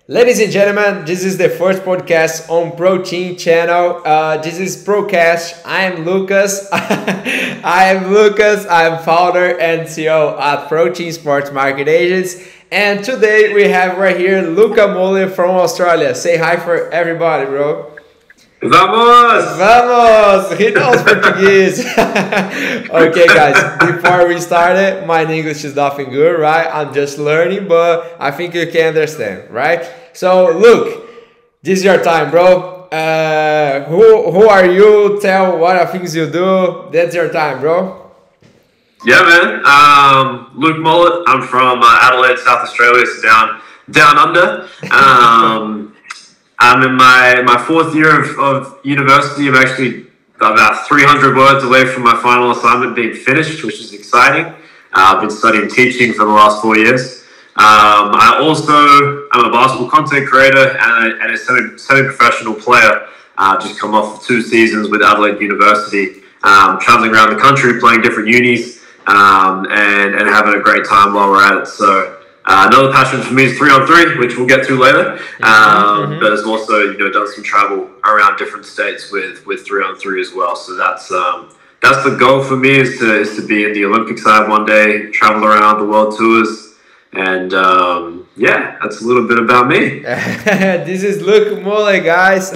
Ladies and gentlemen, this is the first podcast on Proteam channel. This is ProCast. I'm Lucas. I'm founder and CEO at Proteam Sports Market Agents. And today we have right here Mollet from Australia. Say hi for everybody, bro. Vamos! Vamos! He knows Portuguese. Okay, guys, before we started, my English is nothing good, right? I'm just learning, but I think you can understand, right? So, look, this is your time, bro. Who are you? Tell what are things you do. That's your time, bro. Yeah, man. Luke Mollet. I'm from Adelaide, South Australia, so down under. I'm in my fourth year of university. I'm actually about 300 words away from my final assignment being finished, which is exciting. I've been studying teaching for the last 4 years. I'm a basketball content creator and a semi-professional player. Just come off of 2 seasons with Adelaide University, traveling around the country, playing different unis, and having a great time while we're at it. So another passion for me is 3-on-3, which we'll get to later. But I've also done some travel around different states with 3-on-3 as well. So that's the goal for me is to be in the Olympic side one day, travel around the world tours. And that's a little bit about me. This is Luke Mollet, guys.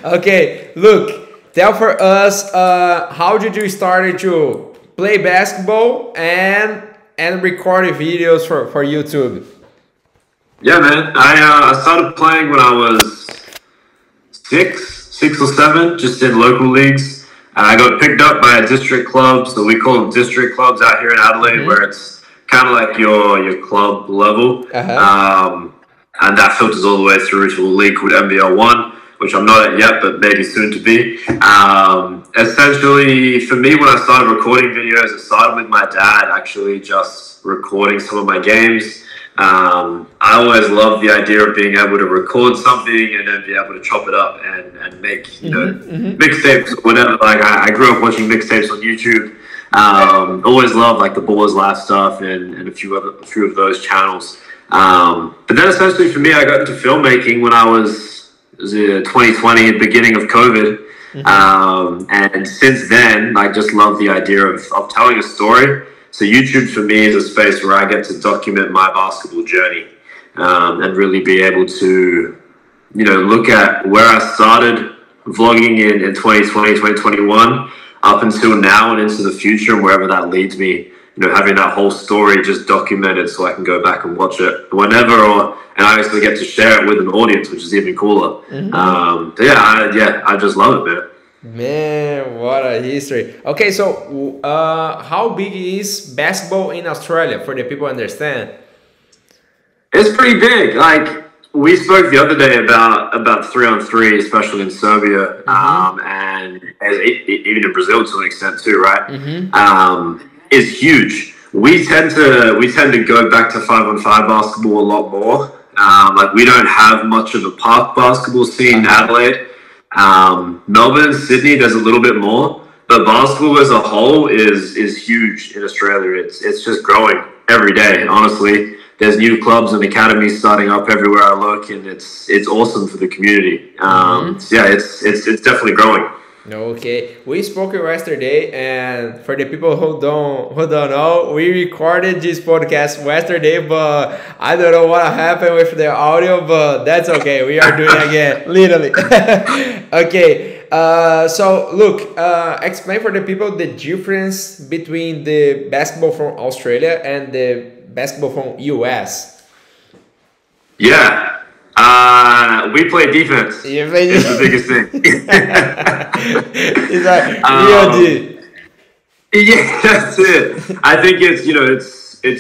Okay, Luke, tell for us how did you start to play basketball and record videos for YouTube? Yeah, man. I started playing when I was six or seven, just in local leagues. I got picked up by a district club, so we call them district clubs out here in Adelaide, where it's kind of like your club level, and that filters all the way through to a league called NBL 1, which I'm not at yet, but maybe soon to be. Essentially, for me, when I started recording videos, it started with my dad actually just recording some of my games. I always loved the idea of being able to record something and then be able to chop it up and make mixtapes or whatever. Like I grew up watching mixtapes on YouTube. Always loved like the Ballers Live stuff and a few of those channels. But then essentially for me, I got into filmmaking when I was 2020, beginning of COVID. And since then, I just love the idea of telling a story. So YouTube for me is a space where I get to document my basketball journey, and really be able to, look at where I started vlogging in 2020, 2021, up until now and into the future and wherever that leads me, having that whole story just documented so I can go back and watch it whenever, and I actually get to share it with an audience, which is even cooler. I just love it, man. Man, what a history. Okay, so how big is basketball in Australia for the people understand? It's pretty big. Like, we spoke the other day about 3-on-3, especially in Serbia, and even in Brazil to an extent too, right? Is huge. We tend to go back to 5-on-5 basketball a lot more. Like, we don't have much of a park basketball scene in Adelaide. Melbourne and Sydney, there's a little bit more, but basketball as a whole is huge in Australia. It's just growing every day, honestly. There's new clubs and academies starting up everywhere I look, and it's awesome for the community. It's definitely growing. Okay, we spoke yesterday, and for the people who don't know, we recorded this podcast yesterday, but I don't know what happened with the audio, but that's okay. We are doing it again, literally. Okay, so look, explain for the people the difference between the basketball from Australia and the basketball from US. Yeah. We play defense. You play it's the biggest thing. It's like VOD. Yeah, that's it. I think it's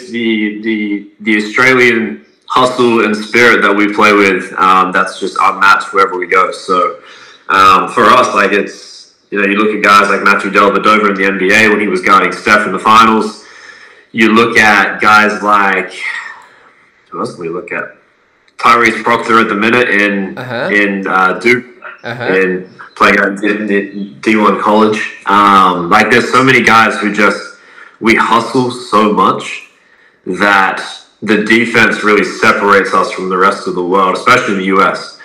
the Australian hustle and spirit that we play with. That's just unmatched wherever we go. So for us, like it's you look at guys like Matthew Dellavedova in the NBA when he was guarding Steph in the finals. You look at guys like who else can we look at? Tyrese Proctor at the minute in Duke, in playing at D1 college. Like there's so many guys who we hustle so much that the defense really separates us from the rest of the world, especially in the US,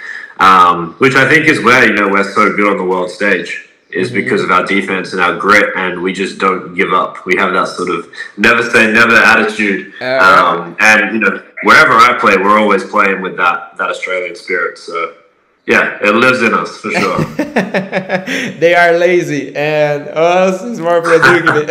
which I think is where, we're so good on the world stage, is because of our defense and our grit, and we just don't give up. We have that sort of never say never attitude. And, wherever I play, we're always playing with that Australian spirit. So, yeah, it lives in us for sure. They are lazy, and us is more productive.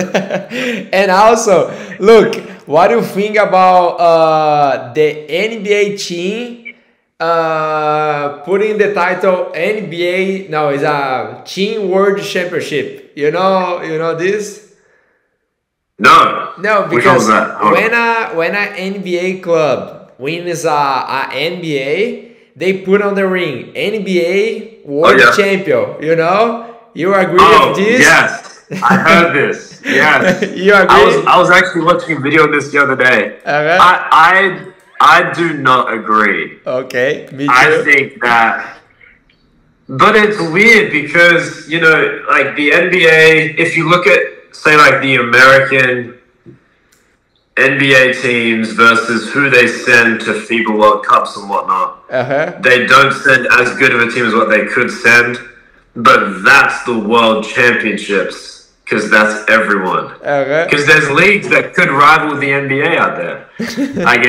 And also, look, what do you think about the NBA team putting the title NBA? No, it's a Team World Championship. You know this? No. No, because when a NBA club wins a NBA, they put on the ring NBA World Champion. You agree with this? Yes, I heard this. Yes, you agree? I was actually watching a video of this the other day. I do not agree. Okay, me too. I think that, but it's weird because like the NBA. If you look at, say, like the American NBA teams versus who they send to FIBA World Cups and whatnot, they don't send as good of a team as what they could send, but that's the World Championships because that's everyone. Because there's leagues that could rival the NBA out there. Like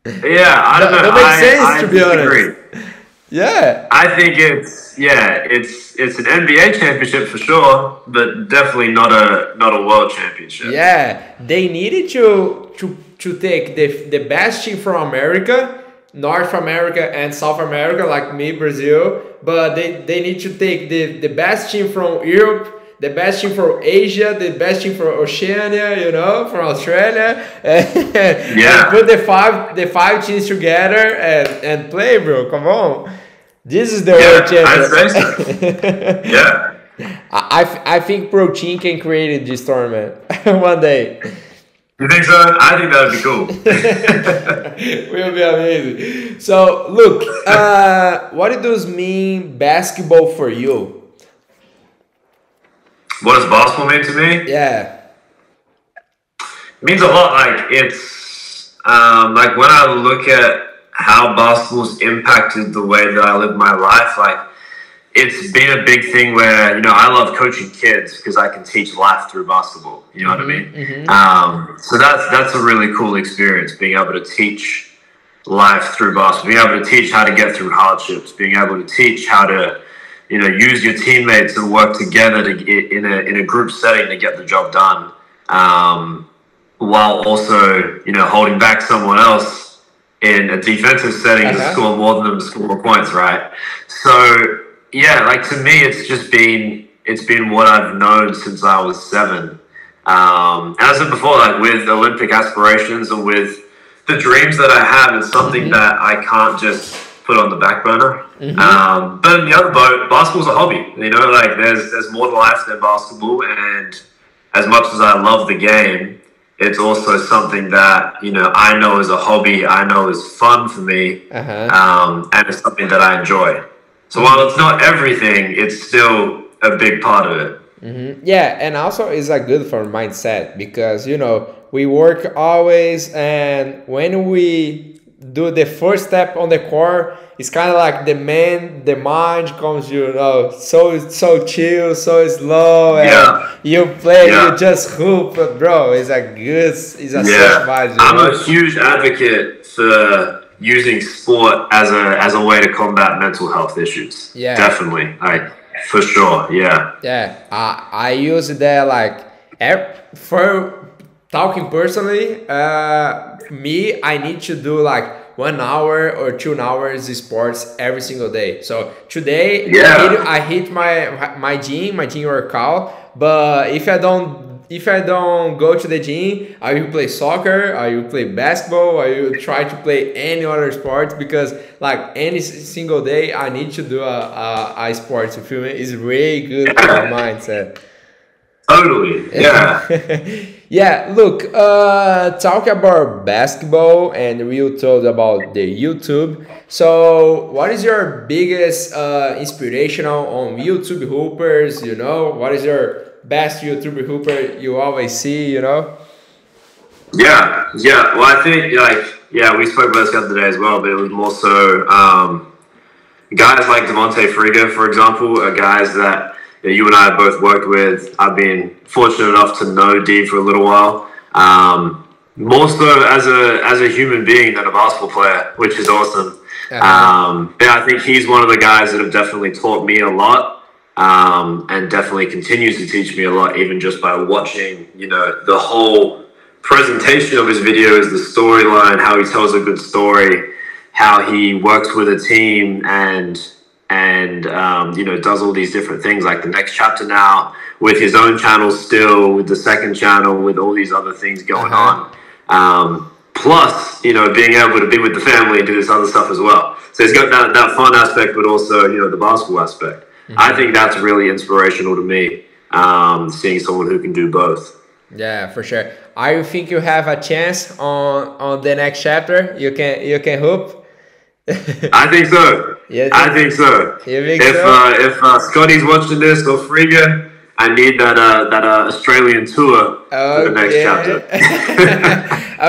I don't know. That makes sense, to be honest. Yeah. I think it's an NBA championship for sure, but definitely not a world championship. Yeah, they needed to take the best team from America, North America and South America, like me, Brazil, but they need to take the best team from Europe, the best team from Asia, the best team from Oceania, from Australia, and put the five teams together and play, bro. Come on. This is the world championship. Yeah. I think Proteam can create this tournament one day. You think so? I think that would be cool. Will be amazing. So, look, what does mean basketball for you? What does basketball mean to me? Yeah. It means a lot. Like, it's like when I look at how basketball's impacted the way that I live my life, like, it's been a big thing where, I love coaching kids because I can teach life through basketball. You know what I mean? So that's a really cool experience, being able to teach life through basketball, being able to teach how to get through hardships, being able to teach how to, use your teammates and work together to get in a group setting to get the job done, while also, holding back someone else in a defensive setting to score more than them, to score more points, right? So, yeah, like, to me, it's been what I've known since I was 7. And as I said before, like, with Olympic aspirations and with the dreams that I have, it's something that I can't just put on the back burner. But in the other boat, basketball's a hobby. Like, there's more to life than basketball, and as much as I love the game, it's also something that, I know is a hobby, I know is fun for me, and it's something that I enjoy. So while it's not everything, it's still a big part of it. Yeah, and also it's a good for mindset because, we work always, and when we do the first step on the court, it's kind of like the mind comes, so chill, so slow, and you play, you just hoop, bro. It's a safe vibe. I'm a huge advocate for using sport as a way to combat mental health issues. Yeah, definitely. For sure. Yeah. I use that like for talking personally. Me, I need to do like 1 hour or 2 hours of sports every single day. So today, I hit my gym workout. But if I don't go to the gym, I will play soccer, I will play basketball, I will try to play any other sports, because like any single day I need to do a sports. You feel me? It's really good for my mindset. Totally. Yeah. Yeah, look, talk about basketball, and we talked about the YouTube. So what is your biggest inspirational on YouTube hoopers? What is your best YouTuber hooper you always see? Yeah. Well, I think we spoke about this the other day as well, but it was more so guys like Devontae Friga, for example, are guys that you and I have both worked with. I've been fortunate enough to know D for a little while. More so as a human being than a basketball player, which is awesome. I think he's one of the guys that have definitely taught me a lot, and definitely continues to teach me a lot, even just by watching, the whole presentation of his videos, the storyline, how he tells a good story, how he works with a team and does all these different things, like the next chapter now with his own channel still, with the second channel, with all these other things going on. Plus, being able to be with the family and do this other stuff as well. So he's got that fun aspect, but also, the basketball aspect. I think that's really inspirational to me, seeing someone who can do both. Yeah, for sure. I think you have a chance on the next chapter. You can hoop. I think so. Yeah, I think so. You think so? If Scotty's watching this or Friga, I need that Australian tour for the next chapter.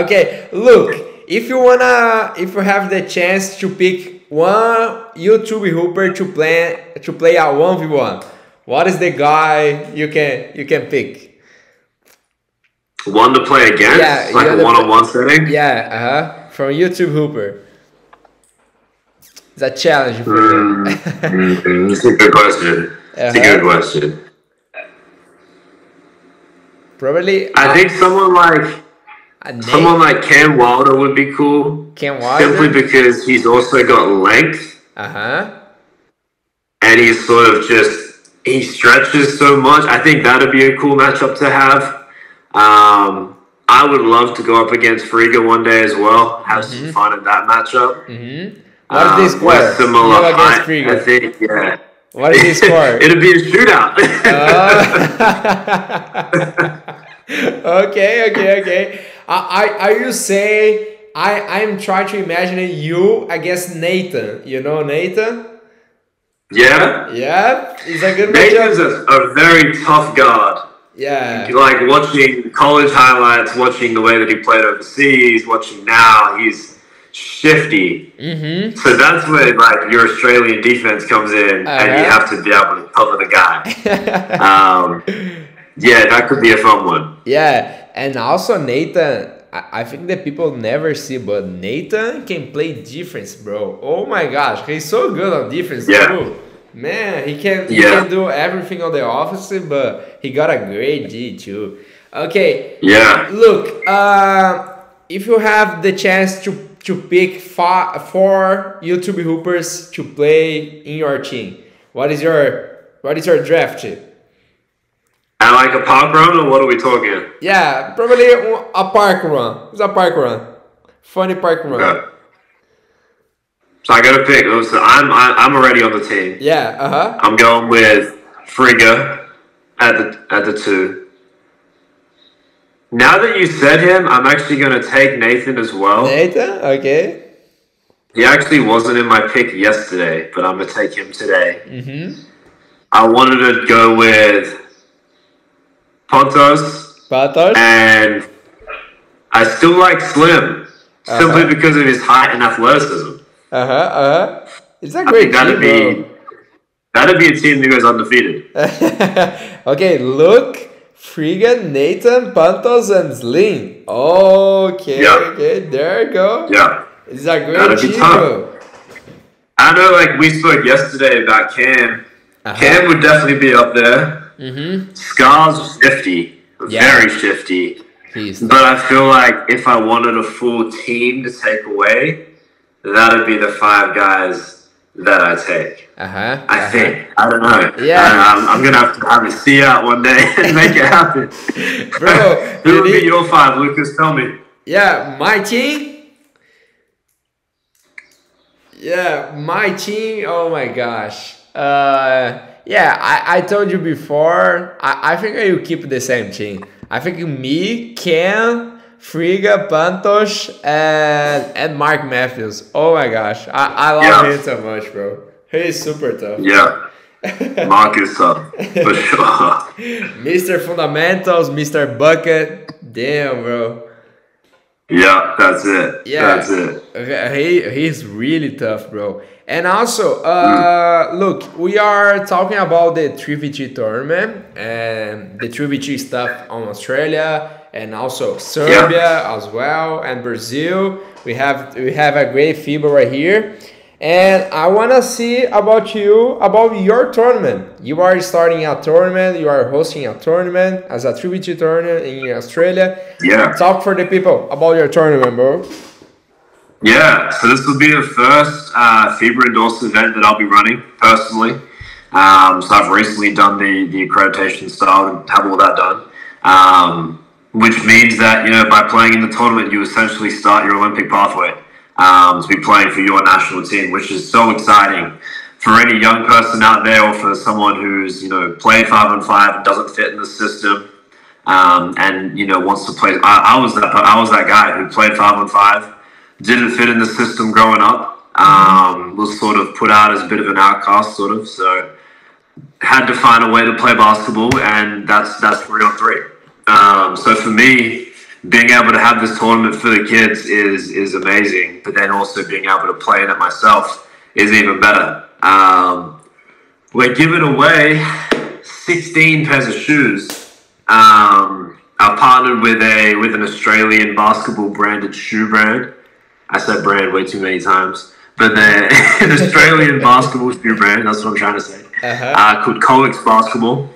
Okay, look, if you have the chance to pick one YouTube hooper to play a 1v1, what is the guy you can pick? One to play against, like a one-on-one setting. Yeah, from YouTube hooper. It's a challenge for you. It's a good question. It's a good question. Probably. I think someone like Cam Wilder would be cool. Cam Wilder? Simply because he's also got length. And he's sort of he stretches so much. I think that'd be a cool matchup to have. I would love to go up against Friga one day as well. Have some fun in that matchup. What is the score? Similar against Friga? I think, yeah. What is the score? It'll be a shootout. Okay. I will say I'm trying to imagine you against Nathan. You know Nathan? Yeah. Yeah, he's a good Nathan's matchup. a very tough guard. Yeah. Like watching college highlights, watching the way that he played overseas, watching now, he's shifty. So that's where your Australian defense comes in, and you have to be able to cover the guy. Yeah, that could be a fun one. Yeah, and also Nathan, I think that people never see, but Nathan can play defense, bro. Oh my gosh, he's so good on defense too. Man, he can do everything on the offensive, but he got a great D too. Okay. Yeah. Look, if you have the chance to pick four YouTube hoopers to play in your team, what is your draft? And like a park run, or what are we talking? Yeah, probably a park run. It's a park run. Funny park run. Okay. So I gotta pick. So I'm already on the team. Yeah. I'm going with Friga at the 2. Now that you said him, I'm actually gonna take Nathan as well. Nathan, okay. He actually wasn't in my pick yesterday, but I'm gonna take him today. I wanted to go with Pontos. And I still like Slim, simply because of his height and athleticism. It's a great team, that'd be a team that goes undefeated. Okay, look, Friga, Nathan, Pontos, and Slim. Okay, there you go. Yeah. It's a great team, bro. I know, we spoke yesterday about Cam. Cam would definitely be up there. Scar's shifty, very shifty. But I feel like if I wanted a full team to take away, that'd be the 5 guys that I take. I think. I don't know. Yeah. I'm going to have to see out one day and make it happen. Bro, who would be your 5, Lucas? Tell me. Yeah, my team. Oh my gosh. I told you before, I think I will keep the same team. I think me, Cam, Friga, Pantos, and Mark Matthews. Oh my gosh. I love him so much, bro. He's super tough. Yeah. Mark is tough, for sure. Mr. Fundamentals, Mr. Bucket. Damn, bro. Yeah, that's it. That's Yeah, it. he's really tough, bro. And also, Mm. look, we are talking about the 3v3 tournament and the 3v3 stuff on Australia and also Yeah. Serbia as well and Brazil. We have a great FIBA right here. And I wanna see about you about your tournament. You are starting a tournament. You are hosting a tournament as a 3v3 tournament in Australia. Yeah. Talk for the people about your tournament, bro. Yeah, so this will be the first FIBA endorsed event that I'll be running personally. So I've recently done the accreditation style and have all that done, which means that by playing in the tournament, you essentially start your Olympic pathway to be playing for your national team, which is so exciting for any young person out there or for someone who's played 5-on-5 and doesn't fit in the system. And wants to play. I was that guy who played 5-on-5, didn't fit in the system growing up. Was sort of put out as a bit of an outcast, sort of. So had to find a way to play basketball, and that's 3-on-3. So for me, being able to have this tournament for the kids is amazing. But then also being able to play in it myself is even better. We're giving away 16 pairs of shoes. I've partnered with an Australian basketball branded shoe brand. I said brand way too many times, but they're an Australian basketball shoe brand. That's what I'm trying to say. Called Colix Basketball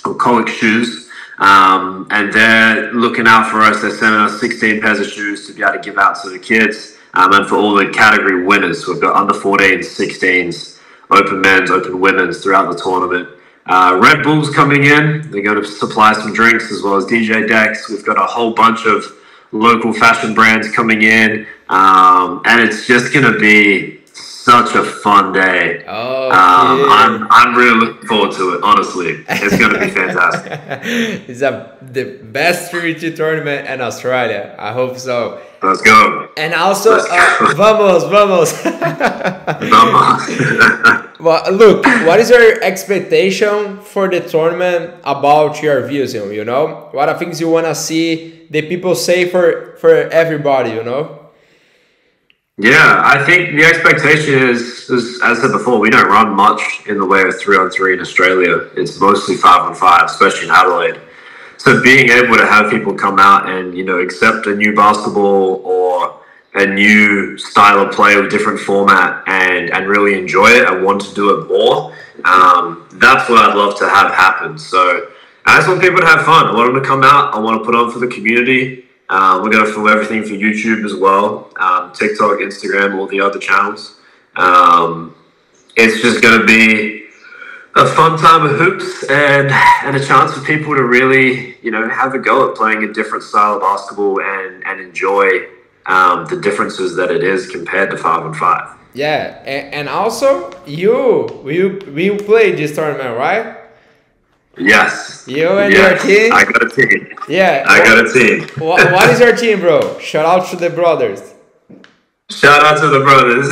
or Colix Shoes, and they're looking out for us. They're sending us 16 pairs of shoes to be able to give out to the kids, and for all the category winners. So we've got under 14s, 16s, open men's, open women's throughout the tournament. Red Bull's coming in. They're going to supply some drinks as well as DJ decks. We've got a whole bunch of local fashion brands coming in. And it's just going to be such a fun day. Oh, I'm really looking forward to it, honestly. It's going to be fantastic. It's the best 3v2 tournament in Australia. I hope so. Let's go. And also, Let's go. vamos. Vamos. Well, look, what is your expectation for the tournament about your views? What are things you wanna see the people say for everybody? Yeah, I think the expectation is, as I said before, we don't run much in the way of 3-on-3 in Australia. It's mostly 5-on-5, especially in Adelaide. So being able to have people come out and accept a new basketball or a new style of play with different format and really enjoy it and want to do it more, that's what I'd love to have happen. So I just want people to have fun. I want them to come out. I want to put on for the community. We're going to film everything for YouTube as well, TikTok, Instagram, all the other channels. It's just going to be a fun time of hoops and a chance for people to really, have a go at playing a different style of basketball and enjoy the differences that it is compared to 5-on-5. Yeah, and also we played this tournament, right? Yes. You and your team? I got a team. Yeah. I got a team. What is your team, bro? Shout out to the brothers. Shout out to the brothers.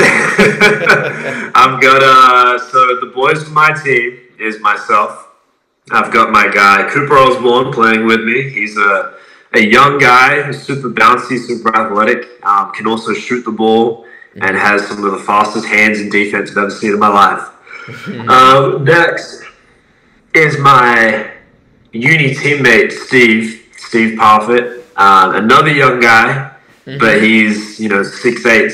So the boys from my team is myself. I've got my guy Cooper Osborne playing with me. He's a young guy who's super bouncy, super athletic, can also shoot the ball and has some of the fastest hands in defense I've ever seen in my life. Next is my uni teammate, Steve Parfit, another young guy, but he's 6'8",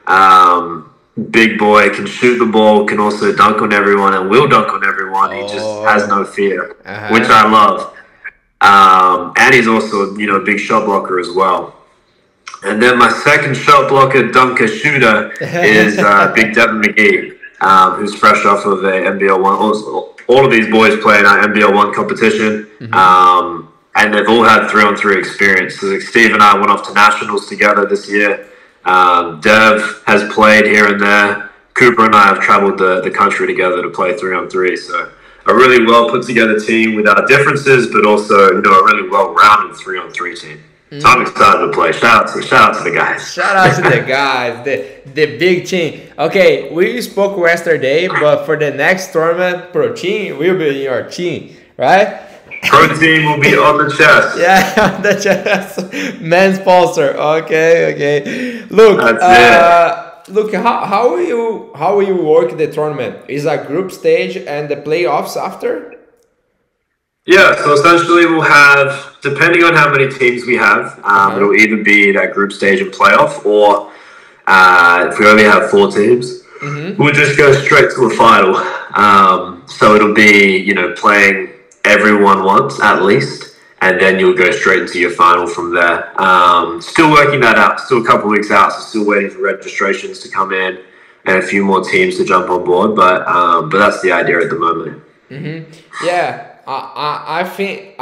6'9", big boy, can shoot the ball, can also dunk on everyone and will dunk on everyone. He just has no fear, which I love. And he's also a big shot blocker as well. And then my second shot blocker, dunker, shooter is Big Devin McGee, who's fresh off of a NBL one. All of these boys play in our NBL one competition, and they've all had 3-on-3 experience. So Steve and I went off to nationals together this year. Dev has played here and there. Cooper and I have traveled the country together to play 3-on-3. So a really well put together team with our differences, but also a really well rounded 3-on-3 team. So I'm excited to play. Shout out to the guys. Shout out to the guys, the big team. Okay, we spoke yesterday, but for the next tournament, Proteam will be in your team, right? Proteam will be on the chest. Yeah, the chest. Man sponsor. Okay. Look, look. How will you work the tournament? Is a group stage and the playoffs after? Yeah, so essentially we'll have, depending on how many teams we have, it'll either be that group stage and playoff, or if we only have 4 teams, we'll just go straight to a final. So it'll be, playing everyone once at least, and then you'll go straight into your final from there. Still working that out, still a couple of weeks out, so still waiting for registrations to come in and a few more teams to jump on board, but that's the idea at the moment. Yeah. I think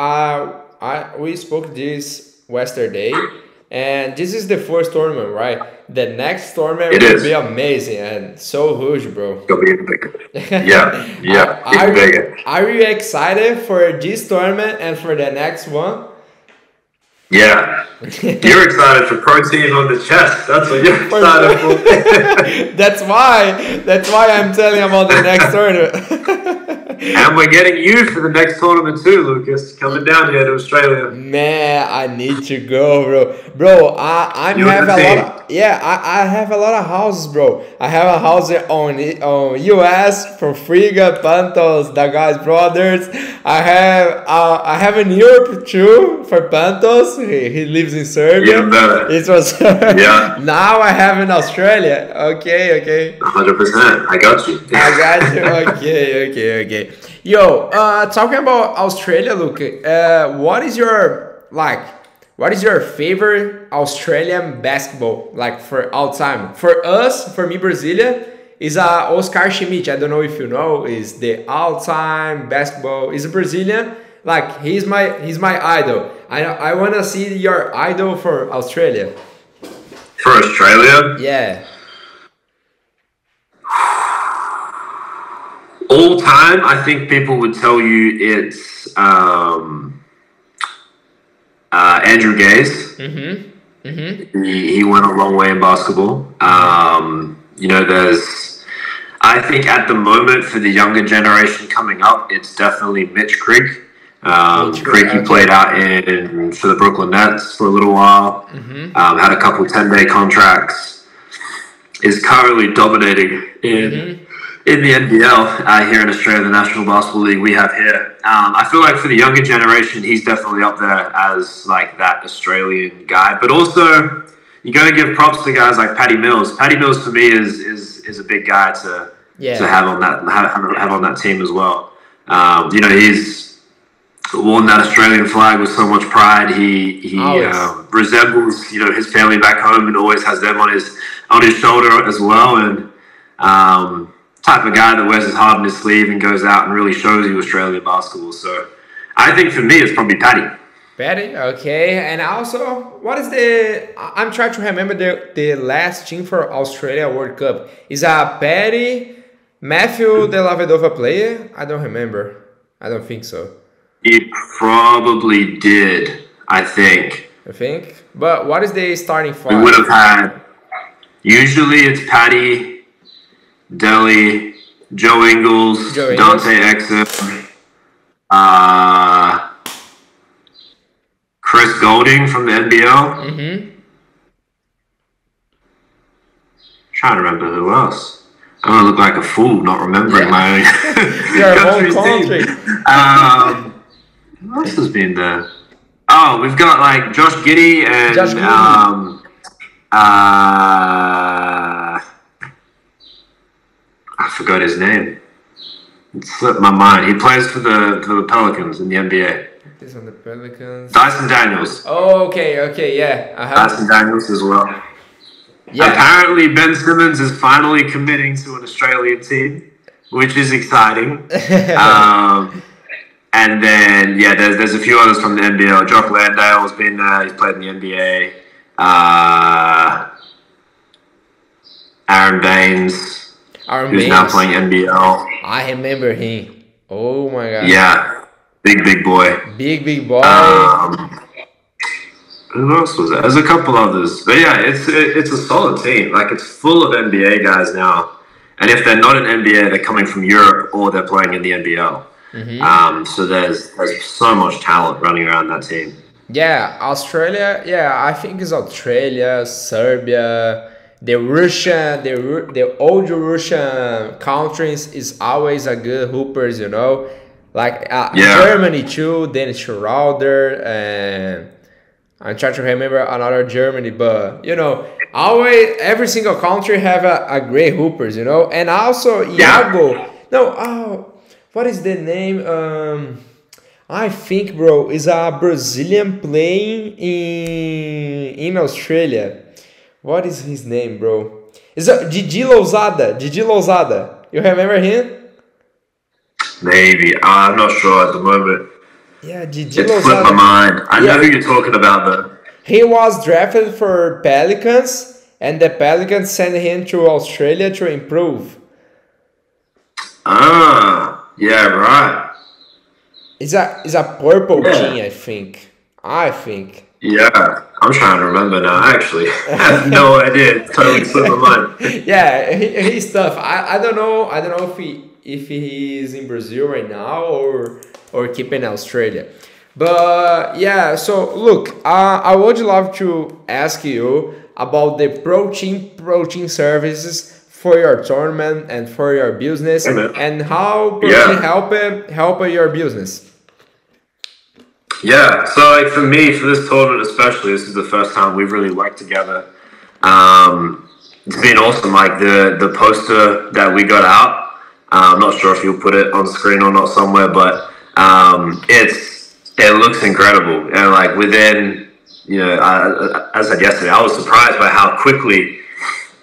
we spoke this yesterday, and this is the first tournament, right? The next tournament will be amazing and so huge, bro. It'll be even bigger. Yeah, even bigger. Are you excited for this tournament and for the next one? Yeah. You're excited for Proteam on the chest. That's what you're excited for. That's why I'm telling about the next tournament. And we're getting you for the next tournament too, Lucas. Coming down here to Australia. Man, I need to go, bro. Bro, I have a lot of houses, bro. I have a house on US for Friga, Pantos, the guy's brothers. I have in Europe too for Pantos. He lives in Serbia. Even better. It was Now I have in Australia. Okay. 100%. I got you. Okay. Yo, talking about Australia, look, what is your favorite Australian basketball, like for all time? For us, for me, Brasilia, is Oscar Schmidt. I don't know if you know, is the all-time basketball, is a Brazilian. Like he's my idol. I wanna see your idol for Australia. For Australia? Yeah. All time, I think people would tell you it's Andrew Gaze. He went a long way in basketball. I think at the moment for the younger generation coming up, it's definitely Mitch Crick. Crick, he played out for the Brooklyn Nets for a little while. Had a couple 10-day contracts. Is currently dominating in the NBL here in Australia, the National Basketball League we have here. I feel like for the younger generation, he's definitely up there as like that Australian guy. But also, you got to give props to guys like Patty Mills. Patty Mills for me is a big guy to have on that team as well. He's worn that Australian flag with so much pride. He resembles his family back home and always has them on his shoulder as well. And type of guy that wears his heart on his sleeve and goes out and really shows you Australian basketball. So I think for me, it's probably Patty. Patty, okay. And also, I'm trying to remember the last team for Australia World Cup. Is Patty, Matthew De La Vedova player? I don't remember. I don't think so. He probably did, I think. I think? But what is the starting five? We would have had, usually it's Patty, Deli, Joe Ingles, Dante Exum, Chris Golding from the NBL. Trying to remember who else. I'm gonna look like a fool not remembering my own country. Who else has been there? Oh, we've got like Josh Giddey and I forgot his name. It slipped my mind. He plays for the Pelicans in the NBA. He's on the Pelicans. Dyson Daniels. Oh, okay, yeah. Dyson Daniels as well. Yeah. Apparently, Ben Simmons is finally committing to an Australian team, which is exciting. And then, there's a few others from the NBL. Jock Landale's been there. He's played in the NBA. Aaron Baines. Who's now playing NBL. I remember him. Oh my god. Yeah. Big boy. Big boy. Who else was there? There's a couple others. But yeah, it's a solid team. Like, it's full of NBA guys now. And if they're not in NBA, they're coming from Europe or they're playing in the NBL. So there's so much talent running around that team. Yeah, Australia. Yeah, I think it's Australia, Serbia, the Russian, the old Russian countries is always a good hoopers. Like Yeah, Germany too. Dennis Schroeder, and I'm trying to remember another Germany, but always every single country have a great hoopers. And also yeah. Iago. No, what is the name? I think, bro, is a Brazilian playing in Australia. What is his name, bro? Is a Didi Lousada. Didi Lousada. You remember him? Maybe I'm not sure at the moment. Yeah, Didi It's slipped my Lousada. mind. I know Yeah, who you're talking about though. he was drafted for Pelicans, and the Pelicans sent him to Australia to improve. Yeah, right. It's a purple Yeah. team, I think. I think. Yeah, I'm trying to remember now. Actually, I have no idea. It's totally slipped my mind. Yeah, he's tough. I don't know. I don't know if he is in Brazil right now or keep in Australia. But yeah, so look, I would love to ask you about the protein services for your tournament and for your business, Hey, man. and how protein Yeah. help your business. Yeah, so like for me, for this tournament especially, this is the first time we've really worked together. It's been awesome. Like the poster that we got out. I'm not sure if you'll put it on screen or not somewhere, but it looks incredible. And like within, as I said yesterday, I was surprised by how quickly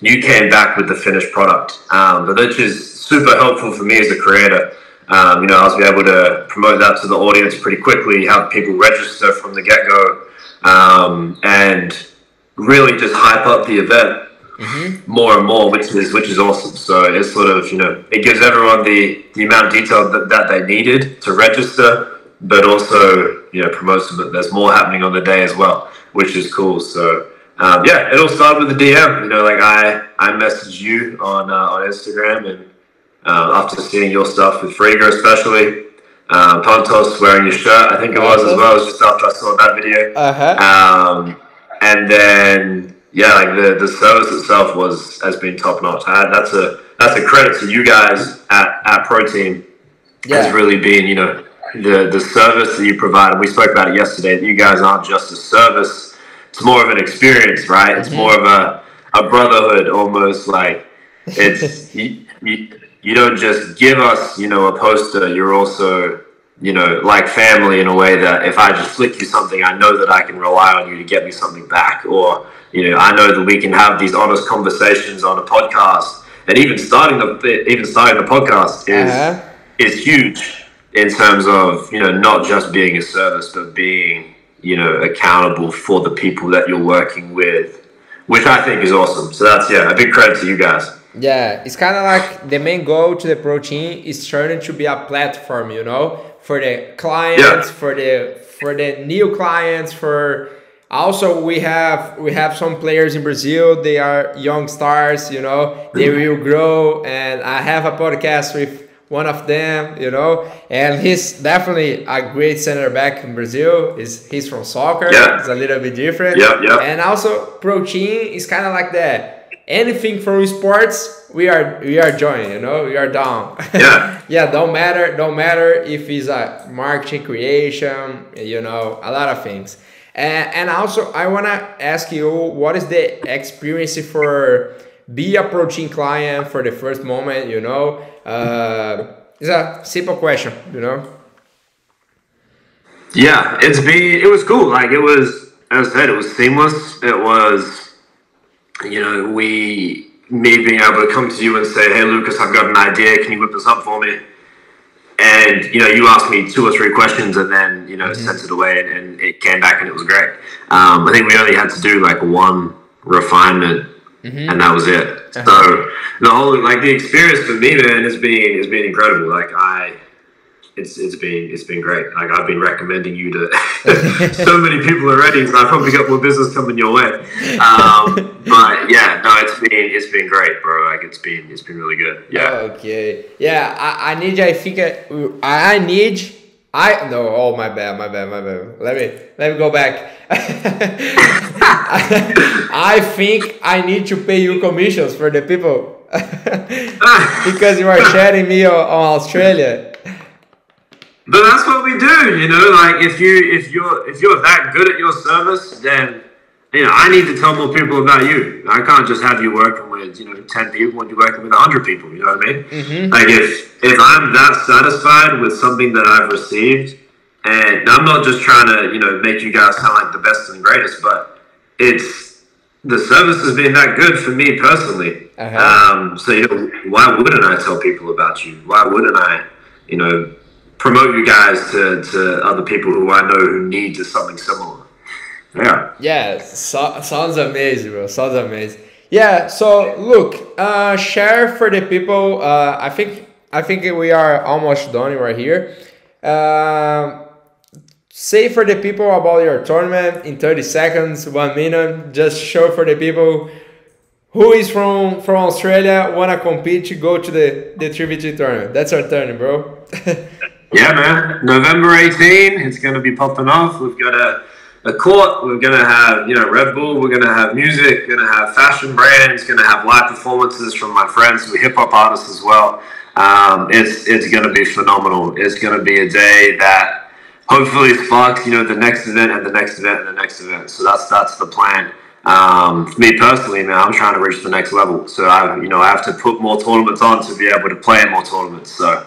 you came back with the finished product. But which is super helpful for me as a creator. I was able to promote that to the audience pretty quickly, have people register from the get-go, and really just hype up the event more and more, which is awesome. So it's sort of, it gives everyone the amount of detail that they needed to register, but also, promotes them that there's more happening on the day as well, which is cool. So yeah, it all started with a DM. Like I messaged you on Instagram, and after seeing your stuff with Frigga especially, Pontos wearing your shirt, I think it was as well. It was just after I saw that video. And then yeah, like the service itself has been top notch. That's a credit to you guys at Proteam. Has really been the service that you provide. We spoke about it yesterday. That you guys aren't just a service; it's more of an experience, right? It's more of a brotherhood almost. Like it's you don't just give us a poster. You're also like family in a way that if I just flick you something, I know that I can rely on you to get me something back, or I know that we can have these honest conversations on a podcast. And even starting the podcast is huge in terms of not just being a service, but being accountable for the people that you're working with, which I think is awesome. So that's a big credit to you guys. Yeah, it's kind of like the main goal to the Protein is turning to be a platform, for the clients, for the new clients. For also we have some players in Brazil. They are young stars, they will grow, and I have a podcast with one of them, and he's definitely a great center back in Brazil. He's from soccer. Yeah. It's a little bit different. Yeah. And also Protein is kind of like that. Anything from sports, we are joining. We are down. Yeah. Yeah. Don't matter if it's a marketing creation. A lot of things. And also, I wanna ask you, what is the experience for be a Protein client for the first moment? It's a simple question. Yeah, it was cool. Like it was, as I said, it was seamless. It was. Me being able to come to you and say, "Hey, Lucas, I've got an idea. Can you whip this up for me?" And you asked me 2 or 3 questions, and then sent it away, and it came back, and it was great. I think we only had to do like one refinement, and that was it. So the whole the experience for me, man, has been incredible. Like it's been great. Like I've been recommending you to so many people already, so I probably got more business coming your way. But yeah, no, it's been great, bro. Like it's been really good. Yeah. Okay. Yeah, I need. I no. Oh, my bad. Let me go back. I think I need to pay you commissions for the people because you are sharing me on Australia. But that's what we do, you know. Like if you're that good at your service, then I need to tell more people about you. I can't just have you working with 10 people when you're working with 100 people. You know what I mean? Mm-hmm. Like if I'm that satisfied with something that I've received, and I'm not just trying to make you guys sound like the best and greatest, but it's the service has been that good for me personally. So why wouldn't I tell people about you? Why wouldn't I promote you guys to other people who I know who need something similar? Yeah, sounds amazing, bro. Sounds amazing. Yeah, so look, share for the people. I think we are almost done right here. Say for the people about your tournament in 30 seconds, 1 minute. Just show for the people who is from Australia, wanna compete to go to the 3v3 tournament. That's our tournament, bro. Yeah, man. November 18, it's gonna be popping off. We've got a court. We're gonna have Red Bull. We're gonna have music. We're gonna have fashion brands. Gonna have live performances from my friends who are hip hop artists as well. It's gonna be phenomenal. It's gonna be a day that hopefully sparks the next event and the next event and the next event. So that's the plan. For me personally, man, I'm trying to reach the next level. So I have to put more tournaments on to be able to play in more tournaments. So,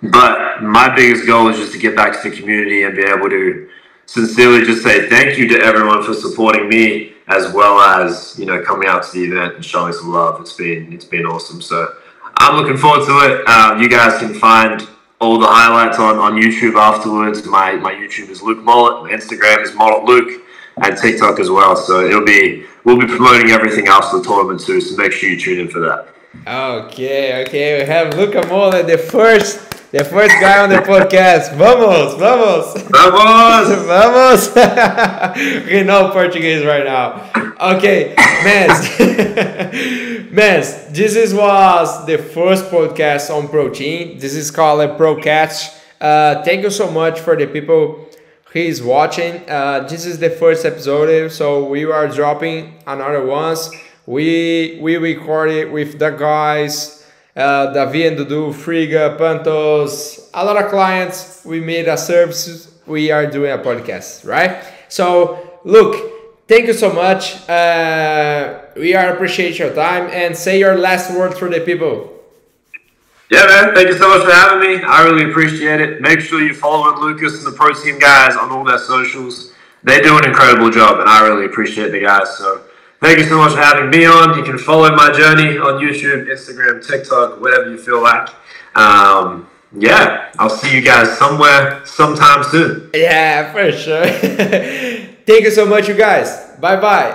but my biggest goal is just to get back to the community and be able to sincerely just say thank you to everyone for supporting me, as well as coming out to the event and showing some love. It's been awesome. So I'm looking forward to it. You guys can find all the highlights on YouTube afterwards. My YouTube is Luke Mollet. My Instagram is Mollet Luke, and TikTok as well. So we'll be promoting everything else to the tournament too. So make sure you tune in for that. Okay. We have Luca Mollet, the first guy on the podcast. Vamos! We know Portuguese right now. Okay, Mans, this was the first podcast on Proteam. This is called a ProCast. Thank you so much for the people who is watching. This is the first episode, so we are dropping another ones. We recorded with the guys, Davi and Dudu, Friga, Pantos, a lot of clients. We made a service. We are doing a podcast, right? So look, thank you so much. We appreciate your time, and say your last words for the people. Yeah, man. Thank you so much for having me. I really appreciate it. Make sure you follow Lucas and the Proteam guys on all their socials. They do an incredible job, and I really appreciate the guys. So thank you so much for having me on. You can follow my journey on YouTube, Instagram, TikTok, whatever you feel like. Yeah, I'll see you guys sometime soon. Yeah, for sure. Thank you so much, you guys. Bye-bye.